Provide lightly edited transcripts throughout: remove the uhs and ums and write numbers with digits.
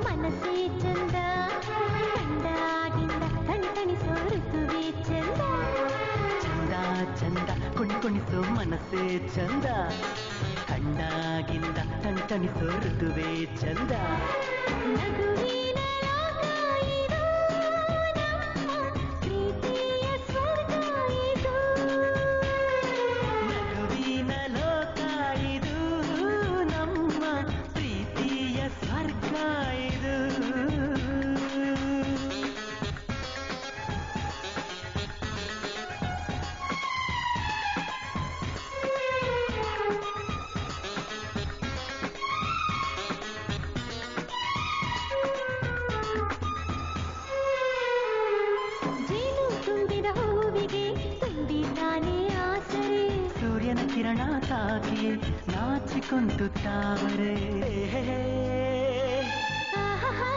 ಮನಸ್ಸೇ ಚಂದ ಕಂಡಾಗಿಂದ ಕಣಿಕಣಿಸೋ ಋತುವೇ ಚಂದ ಚಂದ ಚಂದ ಕುಣಿಕುಣಿಸೋ ಮನಸ್ಸೇ ಚಂದ ಕಂಡಾಗಿಂದ ಕಣಿಕಣಿಸೋ ಋತುವೇ ಚಂದ ನಗುವಿನ ಲೋಕ ಇದು ನಮ್ಮ ಪ್ರೀತಿಯ ಸ್ವರ್ಗ ಇದು ನಗುವಿನ ಲೋಕ ಇದು ನಮ್ಮ ಪ್ರೀತಿಯ ಸ್ವರ್ಗ ಇದು ಜೇನು ತುಂಬಿದ ಹೂವಿಗೆ ತುಂಬಿದ್ದಾನೆ ಆಸರೆ ಸೂರ್ಯನ ಕಿರಣ ತಾಕಿಯೇ ನಾಚಿಕೊಂತು ತಾವರೆ ಆಹಾಹಾ.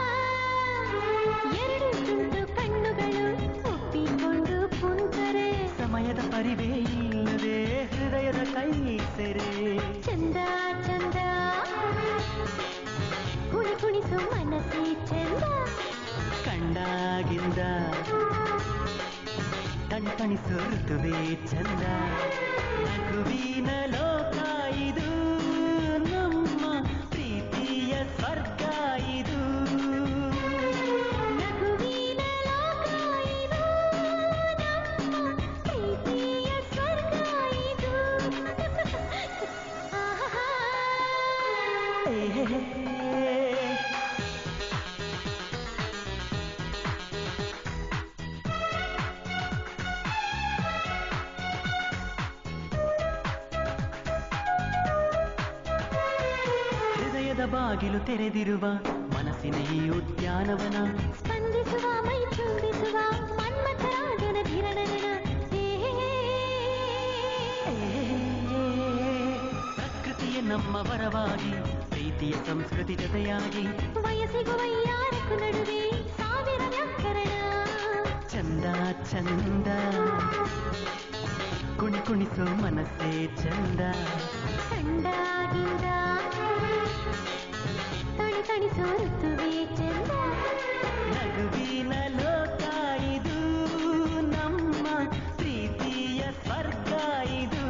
ಎರಡು ತುಂಟು ಕಣ್ಣುಗಳು ಒಪ್ಪಿಕೊಂಡು ಕುಂತರೆ ಸಮಯದ ಪರಿವೇ ಇಲ್ಲದೆ ಹೃದಯದ ಕೈ ಸೆರೆ ಚಂದ ಚಂದ ಕುಣಿ ಕುಣಿಸು ಮನಸ್ಸೇ ಚಂದ ಕಂಡಾಗಿಂದ ಕಣ್ಕಣಿಸೋ ಋತುವೇ ಚಂದ ನಗುವಿನ ಲೋಕ ಇದು ನಮ್ಮ ಪ್ರೀತಿಯ ಸ್ವರ್ಗ ಇದು ನಗುವಿನ ಲೋಕ ಇದು ನಮ್ಮ ಪ್ರೀತಿಯ ಸ್ವರ್ಗ ಇದು ಆಹಾಹಾ. ಹೃದಯದ ಬಾಗಿಲು ತೆರೆದಿರುವ ಮನಸ್ಸಿನ ಈ ಉದ್ಯಾನವನ ಸ್ಪಂದಿಸುವ ಮೈ ಚುಂಬಿಸುವ ಮನ್ಮಥರಾಜನ ಧಿರಣನ ಪ್ರಕೃತಿಯ ನಮ್ಮ ವರವಾಗಿ ಪ್ರೀತಿಯ ಸಂಸ್ಕೃತಿ ಜೊತೆಯಾಗಿ ವಯಸ್ಸಿಗೂ ವೈಯಾರಕ್ಕೂ ನಡುವೆ ಸಾವಿರ ವ್ಯಾಕರಣ ಚಂದ ಚಂದ ಕುಣಿಕುಣಿಸೋ ಮನಸ್ಸೇ ಚಂದ ಕಂಡಾಗಿಂದ ತಣಿಸೋ ಋತುವೇ ಚಂದ ನಗುವಿನ ಲೋಕ ಇದು ನಮ್ಮ ಪ್ರೀತಿಯ ಸ್ವರ್ಗ ಇದು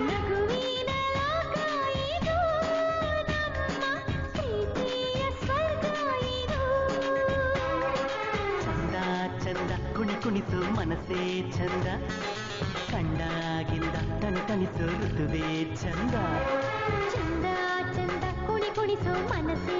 ನಗುವಿನ ಲೋಕ ಇದು ನಮ್ಮ ಪ್ರೀತಿಯ ಸ್ವರ್ಗ ಇದು ಚಂದ ಚಂದ ಕುಣಿಕುಣಿಸೋ ಮನಸ್ಸೇ ಚಂದ ಕಂಡಾಗಿಂದ ತಣಿಸೋ ಋತುವೇ ಚಂದ ಚಂದ ಚಂದ ಕುಣಿ ಕುಣಿಸೋ ಮನಸ್ಸೇ